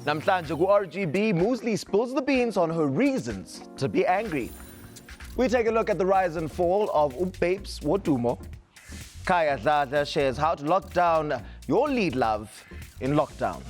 Namhlanje ku-RGB, Moozlie spills the beans on her reasons to be angry. We take a look at the rise and fall of Babes Wodumo. Khaya Dlala shares how to lock down your lead love in lockdown.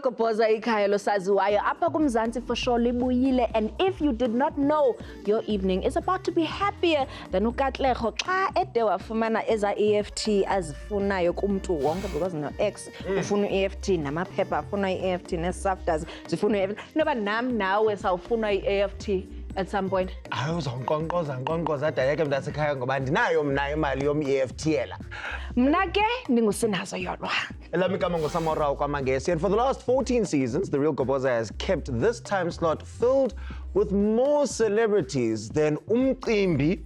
Goboza ikhaya losaziwayo apha kumzansi for sure libuyile, and if you did not know, your evening is about to be happier than uKatlego xa ede wafumana eza EFT azifunayo kumntu wonke, because no ex ufuna EFT namaphepha afuna EFT neSAFTAs zifuna EFT. Noba nam nawe sawufuna EFT at some point. Hayi uzonkonkoza adayeke mntasekhaya ngoba ndinayo mna imali yom-EFT yela. Mna ke ndingusinazo yodwa. Elami igama nguSamora kwaMangesi, and for the last 14 seasons, The Real Goboza has kept this time slot filled with more celebrities than umcimbi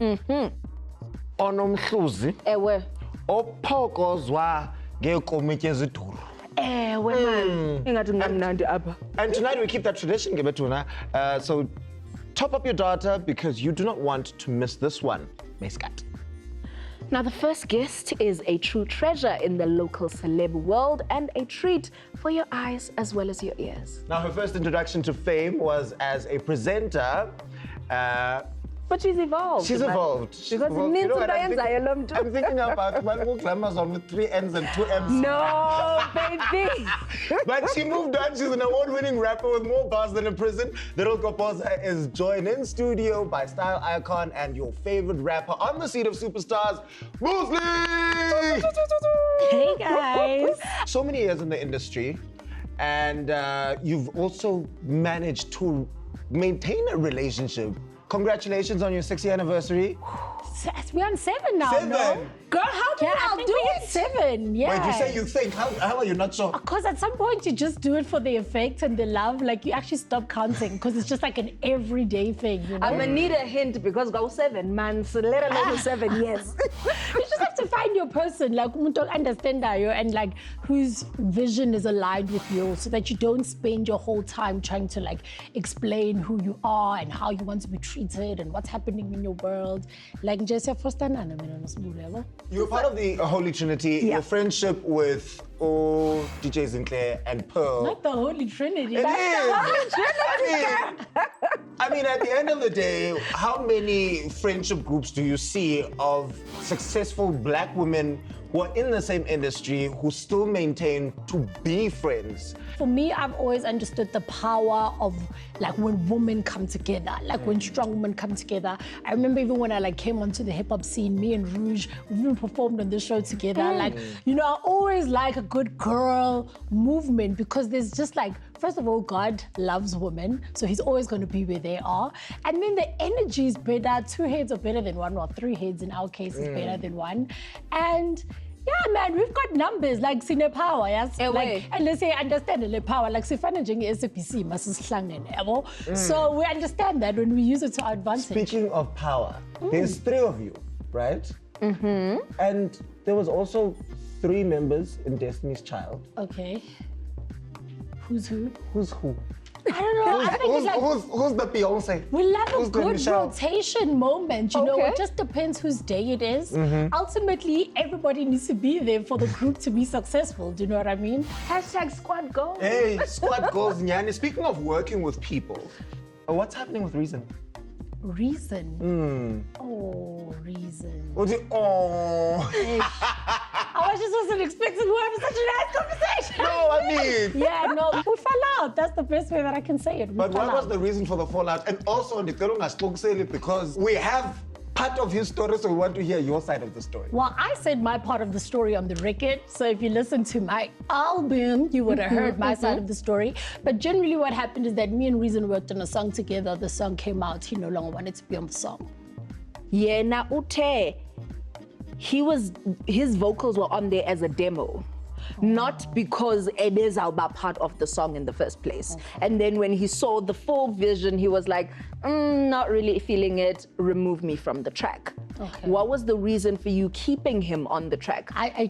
onomhluzi Ewe. ophokozwa ngeekomityi eziduru. Ewe man, ingathi ngamnandi apha. And tonight we keep that tradition, Gebetuna. So top up your data because you do not want to miss this one. Meskat. Now, the first guest is a true treasure in the local celeb world and a treat for your eyes as well as your ears. Now, her first introduction to fame was as a presenter. But she's evolved. She's evolved. Because you know what, I'm thinking about one Amazon with 3 N's and 2 M's. No, baby. But she moved on. She's an award-winning rapper with more bars than a prison. The Real Goboza is joined in studio by style icon and your favorite rapper on the seat of superstars, Moozlie! Hey, guys. So many years in the industry, and you've also managed to maintain a relationship. Congratulations on your 6th anniversary. We're on 7 now, 7? no? Girl, how do I'll do it? 7, yeah. Wait, you say you think. How are you not sure? Because at some point you just do it for the effect and the love. Like you actually stop counting because it's just like an everyday thing, you know? I'm gonna need a hint because go 7 months, let alone 7 years. You just have to find your person, like umuntu understandayo and like whose vision is aligned with yours, so that you don't spend your whole time trying to like explain who you are and how you want to be treated and what's happening in your world. Like just You're part of the Holy Trinity. Yeah. Your friendship with DJ Zinhle and Pearl. Not the Holy Trinity. It That's is. the Holy Trinity. I mean, at the end of the day, how many friendship groups do you see of successful black women who are in the same industry who still maintain to be friends? For me, I've always understood the power of like when women come together, like when strong women come together. I remember even when I like came onto the hip hop scene, me and Rouge, we even performed on this show together. Like, you know, I always like a good girl movement because there's just like, first of all, God loves women, so he's always going to be where they are. And then the energy is better. 2 heads are better than one, or 3 heads in our case is better than one. And yeah, man, we've got numbers like sine power, yes. Like, and let's say understand the power, like sifana njenge S15 masisihlangene. So we understand that when we use it to our advantage. Speaking of power, there's 3 of you, right? And there was also 3 members in Destiny's Child. Okay. Who's who? Who's who? I don't know. I think it's like Who's the Beyonce? we love a Who's the good Michelle? rotation moment, you know. Okay. It just depends whose day it is. Ultimately, everybody needs to be there for the group to be successful. Do you know what I mean? Hashtag squad goals. Hey, squad goals, Nyani. Speaking of working with people, what's happening with Reason? Reason. Oh, reason. Oh. I just wasn't expecting to have such a nice conversation. No, I mean. Yeah, no, we fell out. That's the best way that I can say it. But what was the reason for the fallout? And also, because we have part of his story, so we want to hear your side of the story. Well, I said my part of the story on the record, so if you listen to my album, you would have heard my side of the story. But generally what happened is that me and Reason worked on a song together. The song came out, he no longer wanted to be on the song. Yeah, now Ute, his vocals were on there as a demo. not because it is about part of the song in the first place. And then when he saw the full vision, he was like, not really feeling it, remove me from the track. Okay. What was the reason for you keeping him on the track? I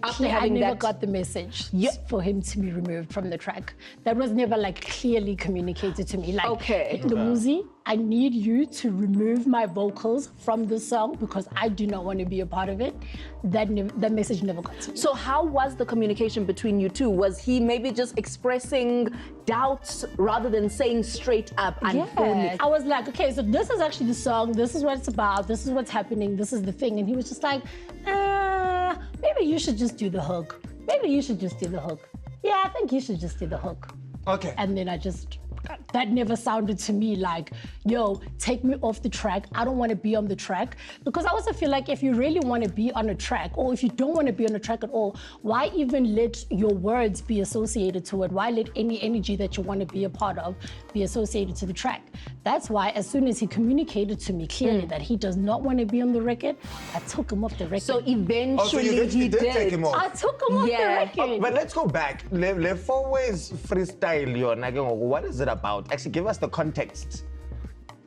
never got the message for him to be removed from the track. That was never like clearly communicated to me. Like, okay, Moozlie, I need you to remove my vocals from the song because I do not want to be a part of it. That message never got to me. So how was the communication between you two? Was he maybe just expressing doubts rather than saying straight up and fully? I was like, okay, so this is actually the song. This is what it's about. This is what's happening. This is the thing. And he was just like, maybe you should just do the hook. Maybe you should just do the hook. Yeah, I think you should just do the hook. Okay. And then that never sounded to me like, yo, take me off the track. I don't want to be on the track. Because I also feel like if you really want to be on a track, or if you don't want to be on a track at all, why even let your words be associated to it? Why let any energy that you want to be a part of be associated to the track? That's why as soon as he communicated to me clearly that he does not want to be on the record, I took him off the record. So eventually he did take him off. I took him off the record. But let's go back. Le four ways freestyle yona ke ngoku, what is it about? Actually, give us the context.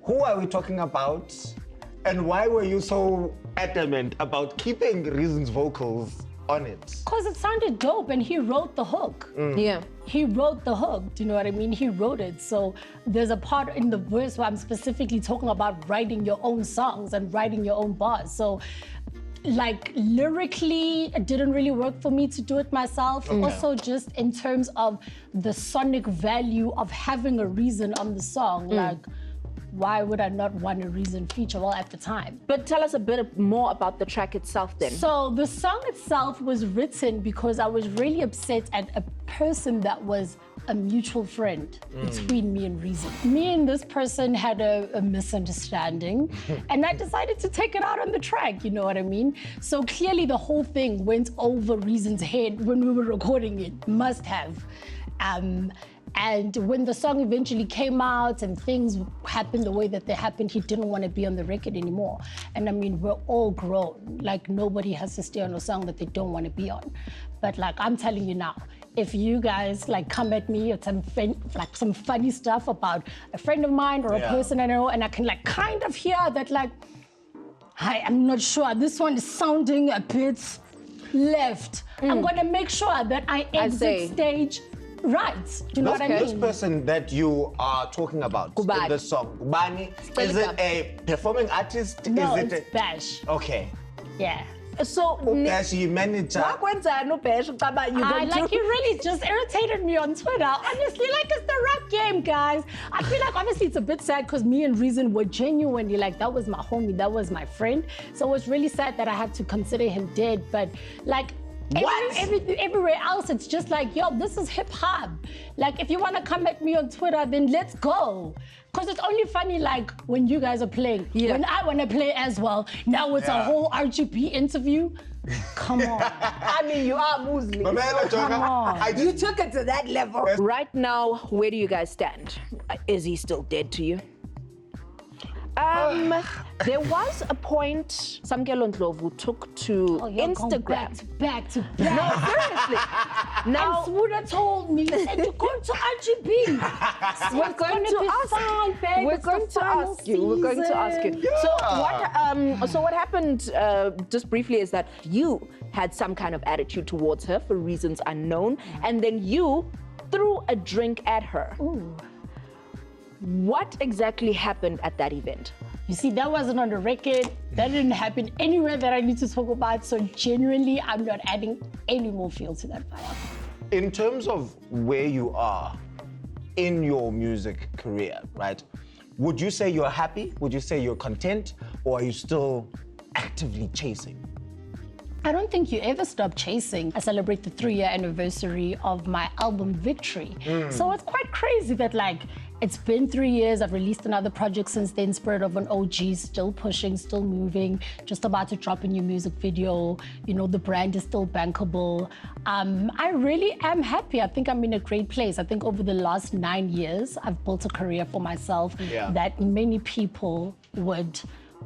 Who are we talking about? And why were you so adamant about keeping Reason's vocals on it? Because it sounded dope and he wrote the hook. Yeah. He wrote the hook, do you know what I mean? He wrote it. So there's a part in the verse where I'm specifically talking about writing your own songs and writing your own bars. So like lyrically, it didn't really work for me to do it myself. Also just in terms of the sonic value of having a Reason on the song, like why would I not want a Reason feature? Well, at the time. But tell us a bit more about the track itself then. So the song itself was written because I was really upset at a person that was a mutual friend between me and Reason. Me and this person had a misunderstanding and I decided to take it out on the track, you know what I mean? So clearly the whole thing went over Reason's head when we were recording it, must have. And when the song eventually came out and things happened the way that they happened, he didn't want to be on the record anymore. And I mean, we're all grown. Like nobody has to stay on a song that they don't want to be on. But like, I'm telling you now, if you guys like come at me with some funny stuff about a friend of mine or a person I know, and I can like kind of hear that like, hi, I'm not sure, this one is sounding a bit left. I'm gonna make sure that I exit stage right. Do you know what I mean? This person that you are talking about in the song, Kubani, is it a performing artist? No, is it it's Bash. Okay. Yeah. So Bash, you manager. you really just irritated me on Twitter. Honestly, like it's the rap game, guys. I feel like obviously it's a bit sad because me and Reason were genuinely like, that was my homie, that was my friend. So it's really sad that I had to consider him dead. But like, everywhere else, it's just like, yo, this is hip hop. Like, if you want to come at me on Twitter, then let's go. Because it's only funny, like, when you guys are playing. When I want to play as well, now it's a whole RGB interview. Come on. I mean, you are Moozlie. Come on. You took it to that level. Right now, where do you guys stand? Is he still dead to you? There was a point Samkelo Ndlovu took to Instagram. Back to back. No, seriously. Now, and Swuda told me, he said, to go to RGB. we're going to ask you. We're going to ask you. Yeah. So what happened, just briefly, is that you had some kind of attitude towards her for reasons unknown, and then you threw a drink at her. Ooh. What exactly happened at that event? You see, that wasn't on the record. That didn't happen anywhere that I need to talk about. So genuinely, I'm not adding any more fuel to that fire. In terms of where you are in your music career, right? Would you say you're happy? Would you say you're content? Or are you still actively chasing? I don't think you ever stop chasing. I celebrate the 3-year anniversary of my album Victory. So it's quite crazy that like, it's been 3 years, I've released another project since then, Spirit of an OG, still pushing, still moving, just about to drop a new music video. You know, the brand is still bankable. I really am happy. I think I'm in a great place. I think over the last 9 years, I've built a career for myself that many people would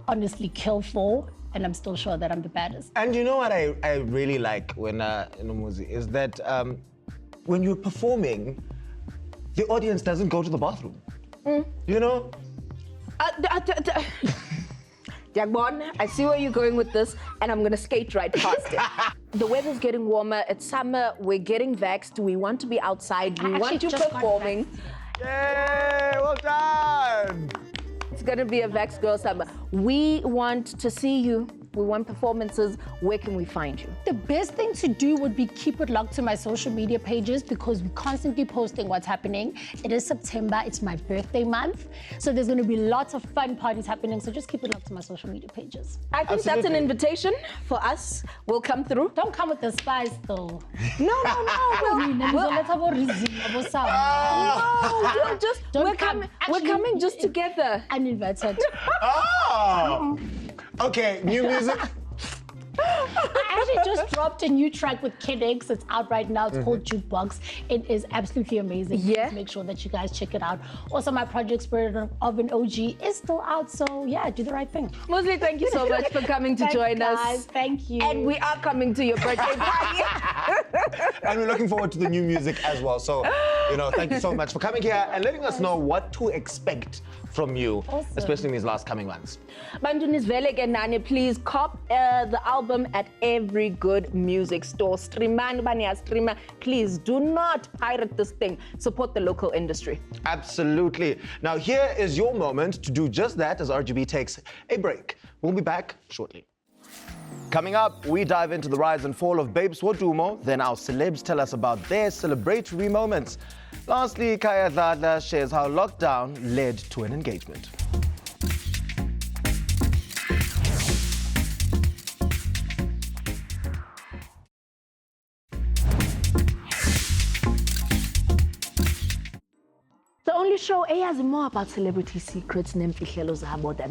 honestly kill for. and I'm still sure that I'm the baddest. And you know what I really like when Moozlie is that when you're performing, the audience doesn't go to the bathroom. You know? Jagbon, I see where you're going with this, and I'm gonna skate right past it. The weather's getting warmer, it's summer, we're getting vaxxed, we want to be outside, we want you performing. Yay! Well done! It's gonna be a Vax Girl summer. We want to see you. We want performances. Where can we find you? The best thing to do would be keep it locked to my social media pages because we're constantly posting what's happening. It is September, it's my birthday month. So there's gonna be lots of fun parties happening. So just keep it locked to my social media pages. I think that's an invitation for us. We'll come through. Don't come with the spice though. No. We're coming just together. Uninvited. Oh! Okay, new music. I actually just dropped a new track with Kid X. It's out right now. It's called Jukebox. It is absolutely amazing. Yeah. Please make sure that you guys check it out. Also, my project Spirit of an OG is still out. So yeah, do the right thing. Moozlie, thank you so much for coming to join us. Guys, thank you. And we are coming to your birthday party. And we're looking forward to the new music as well. So, thank you so much for coming here and letting us know what to expect from you, especially in these last coming months. Bantunis Velek and Nani, please cop the album at every good music store. Streamer. Please do not pirate this thing. Support the local industry. Absolutely. Now here is your moment to do just that as RGB takes a break. We'll be back shortly. Coming up, we dive into the rise and fall of Babes Wodumo. Then our celebs tell us about their celebratory moments. Lastly, Khaya Dlala shares how lockdown led to an engagement. The only show has more about celebrity secrets than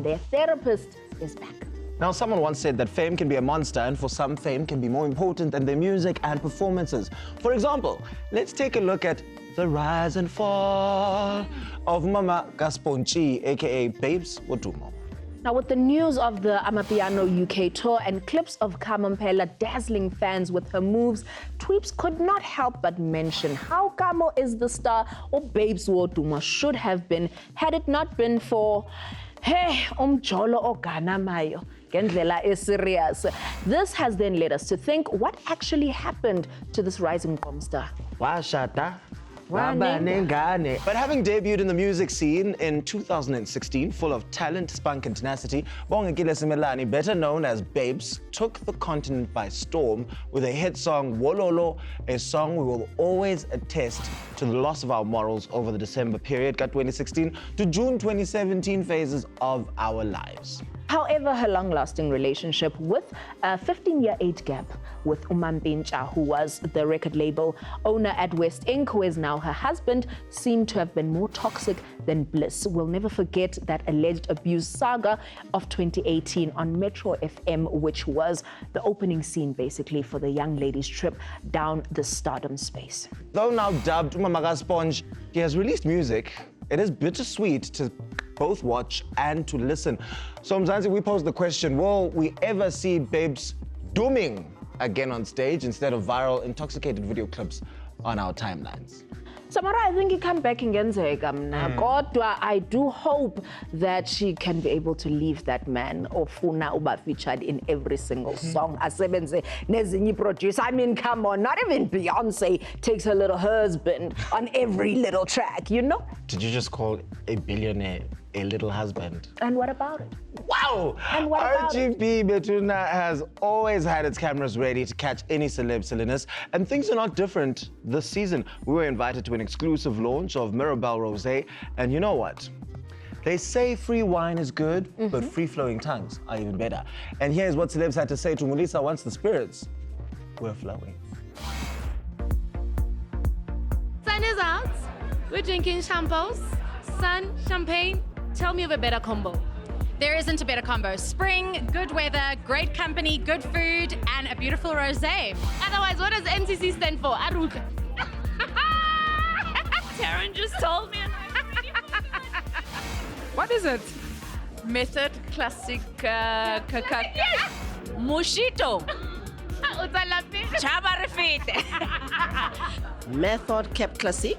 their therapist is back. Now, someone once said that fame can be a monster, and for some, fame can be more important than their music and performances. For example, let's take a look at the rise and fall of Mama Gasponchi, aka Babes Wodumo. Now, with the news of the Amapiano UK tour and clips of Kamompela dazzling fans with her moves, Tweeps could not help but mention how Kamo is the star or Babes Wodumo should have been had it not been for umjolo ogana mayo. Gendlela is serious. This has then led us to think what actually happened to this rising pop star. Washata. But having debuted in the music scene in 2016, full of talent, spunk, and tenacity, Bongekile Simelane, better known as Babes, took the continent by storm with a hit song, Wololo, a song we will always attest to the loss of our morals over the December period, 2016 to June 2017 phases of our lives. However, her long-lasting relationship with a 15-year age gap with Umampincha, who was the record label owner at West Inc., who is now her husband, seemed to have been more toxic than bliss. We'll never forget that alleged abuse saga of 2018 on Metro FM, which was the opening scene, basically, for the young lady's trip down the stardom space. Though now dubbed Umamaga Sponge, he has released music. It is bittersweet to both watch and to listen. So Mzansi, we posed the question, will we ever see Babes dooming again on stage instead of viral, intoxicated video clips on our timelines? Samara, I think he come back ingenzeka mna. Kodwa I do hope that she can be able to leave that man ofuna uba featured in every single song. Asebenze nezinyi producer. I mean, come on, not even Beyonce takes her little husband on every little track, you know? Did you just call a billionaire a little husband? And what about it? Wow! And what about RGB Betuna has always had its cameras ready to catch any celeb silliness, and things are not different this season. We were invited to an exclusive launch of Mirabelle Rosé, and you know what? They say free wine is good, but free-flowing tongues are even better. And here's what celebs had to say to Mulisa once the spirits were flowing. Sun is out. We're drinking shampoos. Sun, champagne. Tell me of a better combo. There isn't a better combo. Spring, good weather, great company, good food, and a beautiful rosé. Otherwise, what does NCC stand for? Aruka. Taryn just told me. What is it? Method classic Moshito. Chaba refite. Method kept classic.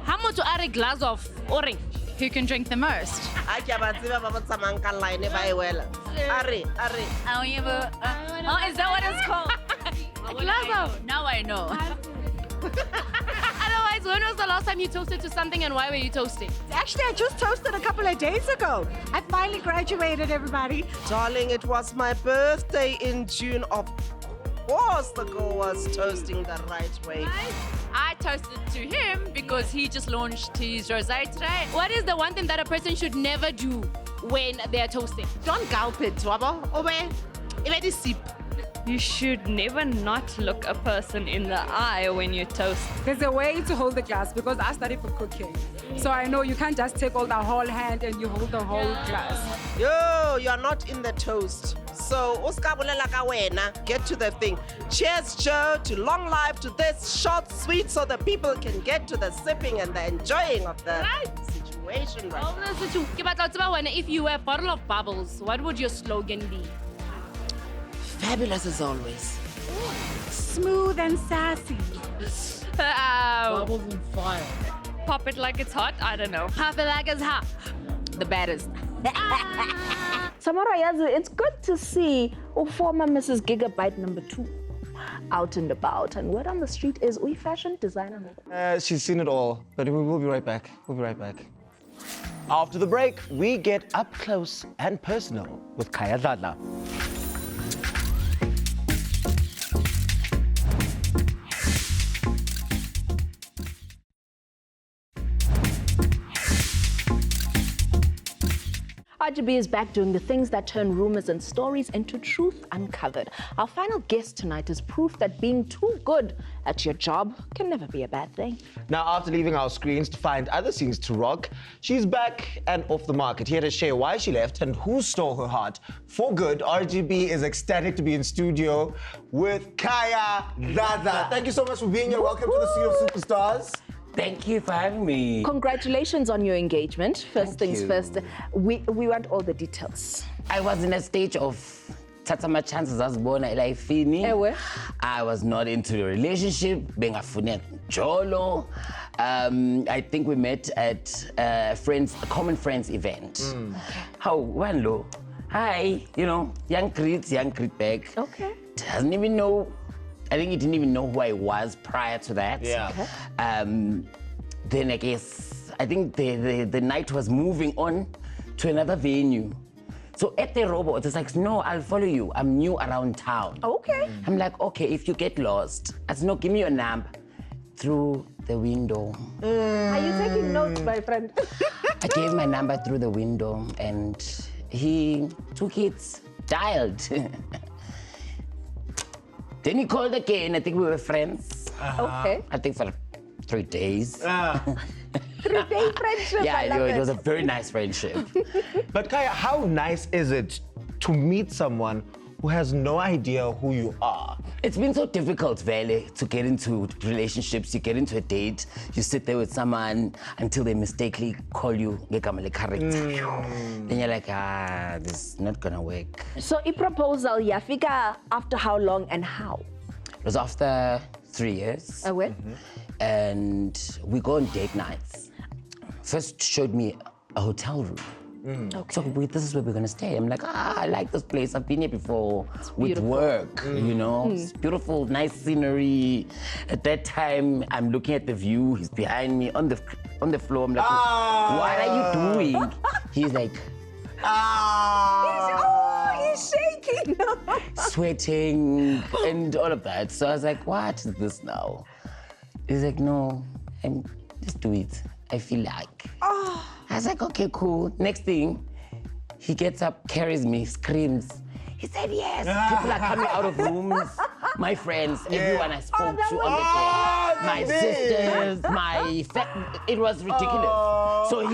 How much are a glass of orange? Who can drink the most? I can't believe I'm going to line if I will. Are. Oh, is that what it's called? A glass of. Now I know. Otherwise, when was the last time you toasted to something and why were you toasting? Actually, I just toasted a couple of days ago. I finally graduated, everybody. Darling, it was my birthday in June. Of course, the girl was toasting the right way. I toasted to him because he just launched his rosé today. What is the one thing that a person should never do when they are toasting? Don't gulp it, Wabo. Already sip. You should never not look a person in the eye when you toast. There's a way to hold the glass because I studied for cooking. So I know you can't just take all the whole hand and you hold the whole glass. Yo, you're not in the toast. So, get to the thing. Cheers, Joe, to long life, to this short, sweet, so the people can get to the sipping and the enjoying of the situation. Right? If you were a bottle of bubbles, what would your slogan be? Fabulous as always. Smooth and sassy. Bubbles and fire. Pop it like it's hot. I don't know. Half it like it's hot. The baddest. Samara Yazi, it's good to see former Mrs. Gigabyte number 2 out and about. And word on the street is we fashion designer. She's seen it all, but we will be right back. We'll be right back. After the break, we get up close and personal with Khaya Dlala. RGB is back doing the things that turn rumors and stories into truth uncovered. Our final guest tonight is proof that being too good at your job can never be a bad thing. Now, after leaving our screens to find other scenes to rock, she's back and off the market. Here to share why she left and who stole her heart for good. RGB is ecstatic to be in studio with Khaya Dlala. Thank you so much for being here. Welcome to the Sea of Superstars. Thank you for having me. Congratulations on your engagement. First things first, we want all the details. I was in a stage of tatama chances as born life. I was not into a relationship, being a funet jolo. I think we met at a common friends event. How one low? Hi, young greet back. Okay. Doesn't even know. I think he didn't even know who I was prior to that. Yeah. Okay. Then I think the night was moving on to another venue. So at the robot, it's like, no, I'll follow you. I'm new around town. Okay. I'm like, okay, if you get lost, I said, no, give me your number through the window. Are you taking notes, my friend? I gave my number through the window and he took it, dialed. Then he called again. I think we were friends. Okay. I think for 3 days. 3-day friendship. Yeah, I love it was a very nice friendship. But Khaya, how nice is it to meet someone who has no idea who you are? It's been so difficult, Vele, to get into relationships. You get into a date, you sit there with someone until they mistakenly call you Gekamale character. Then you're like, this is not gonna work. So, a proposal, Yafika, after how long and how? It was after 3 years. Well? And we go on date nights. First showed me a hotel room. Okay. So this is where we're gonna stay. I'm like, I like this place. I've been here before with work, It's beautiful, nice scenery. At that time, I'm looking at the view. He's behind me on the floor. I'm like, what are you doing? He's like, He's shaking. sweating and all of that. So I was like, what is this now? He's like, no, just do it. I feel like. I was like, okay, cool. Next thing, he gets up, carries me, screams. He said, yes. People are coming out of rooms. My friends, everyone I spoke to on the day. My sisters, it was ridiculous. So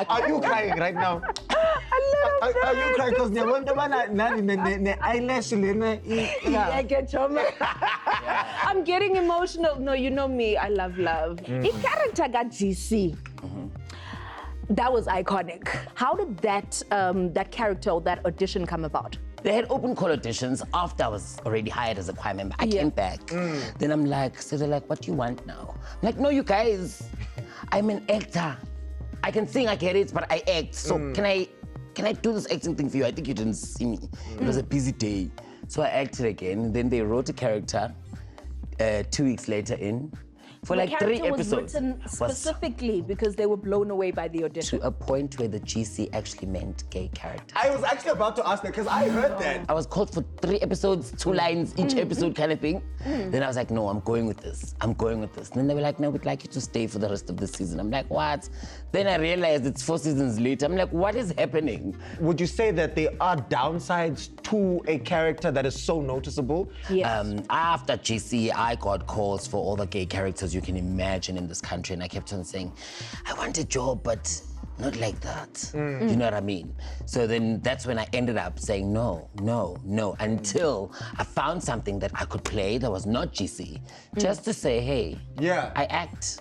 Are you crying right now? Are you crying? Because the eyelash. I'm getting emotional. No, you know me. I love love. The character got GC. That was iconic. How did that character or that audition come about? They had open call auditions after I was already hired as a choir member. I came back. Then I'm like, so they're like, what do you want now? I'm like, no, you guys, I'm an actor. I can sing, I get it, but I act. So can I do this acting thing for you? I think you didn't see me. It was a busy day. So I acted again. Then they wrote a character 2 weeks later in. For The like 3 character was episodes. written specifically because they were blown away by the audition. To a point where the GC actually meant gay characters. I was actually about to ask that because I heard that. I was called for 3 episodes, 2 lines each episode kind of thing. Then I was like, no, I'm going with this. I'm going with this. And then they were like, no, we'd like you to stay for the rest of the season. I'm like, what? Then I realized it's 4 seasons later. I'm like, what is happening? Would you say that there are downsides to a character that is so noticeable? Yes. After GC, I got calls for all the gay characters you can imagine in this country. And I kept on saying, I want a job, but not like that. You know what I mean? So then that's when I ended up saying no, until I found something that I could play that was not GC, just to say, hey, I act.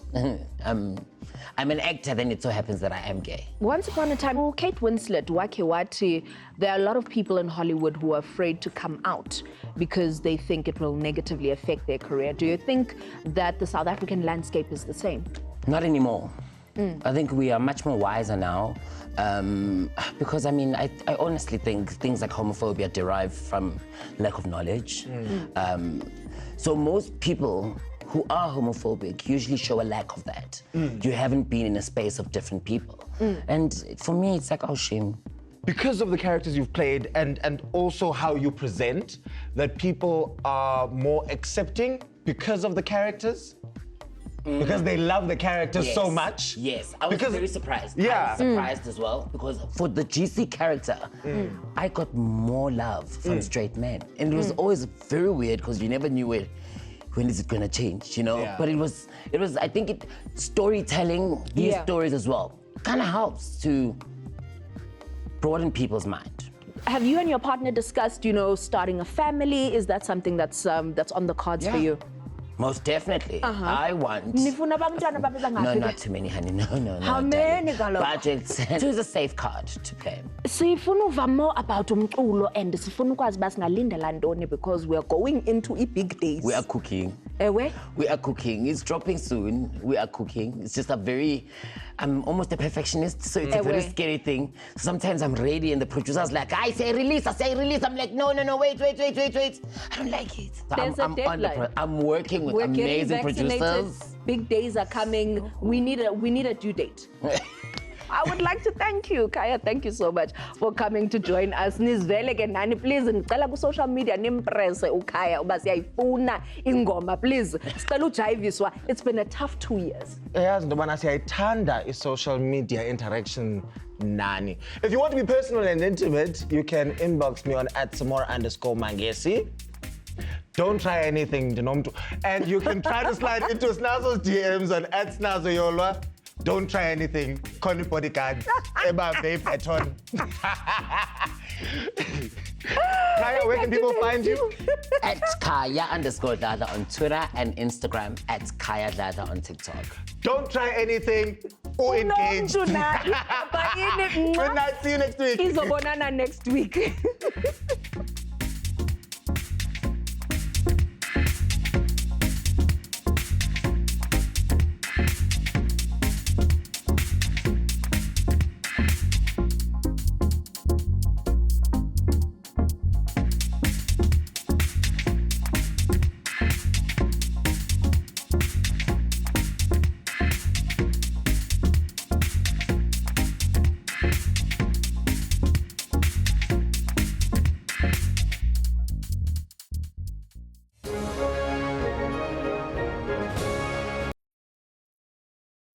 I'm an actor, then it so happens that I am gay. Once upon a time, Kate Winslet, wake wati, there are a lot of people in Hollywood who are afraid to come out because they think it will negatively affect their career. Do you think that the South African landscape is the same? Not anymore. I think we are much more wiser now. Because I mean, I honestly think things like homophobia derive from lack of knowledge. So most people who are homophobic usually show a lack of that. You haven't been in a space of different people. And for me, it's like, oh, shame. Because of the characters you've played and also how you present, that people are more accepting because of the characters? Because they love the characters so much? Yes, I was very surprised. Yeah. I was surprised as well, because for the GC character, I got more love from straight men. And it was always very weird, because you never knew when is it gonna change, you know? Yeah. But it was, I think storytelling, these stories as well, kind of helps to broaden people's mind. Have you and your partner discussed, starting a family? Is that something that's on the cards for you? Most definitely. I want... No, not too many, honey. No. How many, Galo? Budgets. Choose a safe card to play. Sifuna uva more about umculo and sifuna ukwazi uba singalindela ntoni because we are going into big days. We are cooking. Ewe? We are cooking. It's dropping soon. We are cooking. It's just I'm almost a perfectionist, so it's a very scary thing. Sometimes I'm ready and the producer's like, I say release. I'm like, no, wait. I don't like it. So There's a deadline. I'm working with We're amazing getting vaccinated. producers. Big days are coming. We need a due date. I would like to thank you, Khaya. Thank you so much for coming to join us. Nizvele ke nani, please ngicela ku social media nimpress uKhaya uba siyayifuna ingoma, please. Sicela ujayiviswa. It's been a tough 2 years. Yazi into yobana siyayithanda i-social media interaction nani. If you want to be personal and intimate, you can inbox me on @samora_mangesi. Don't try anything, and you can try to slide into Snazo's DMs on @snazoyolwa. Don't try anything. Call your bodyguard. Eba vape baton. Khaya, where can people find you? @Khaya_Dlala on Twitter and Instagram, @Khaya Dlala on TikTok. Don't try anything or engage. Good night. See you next week. Izobonana next week.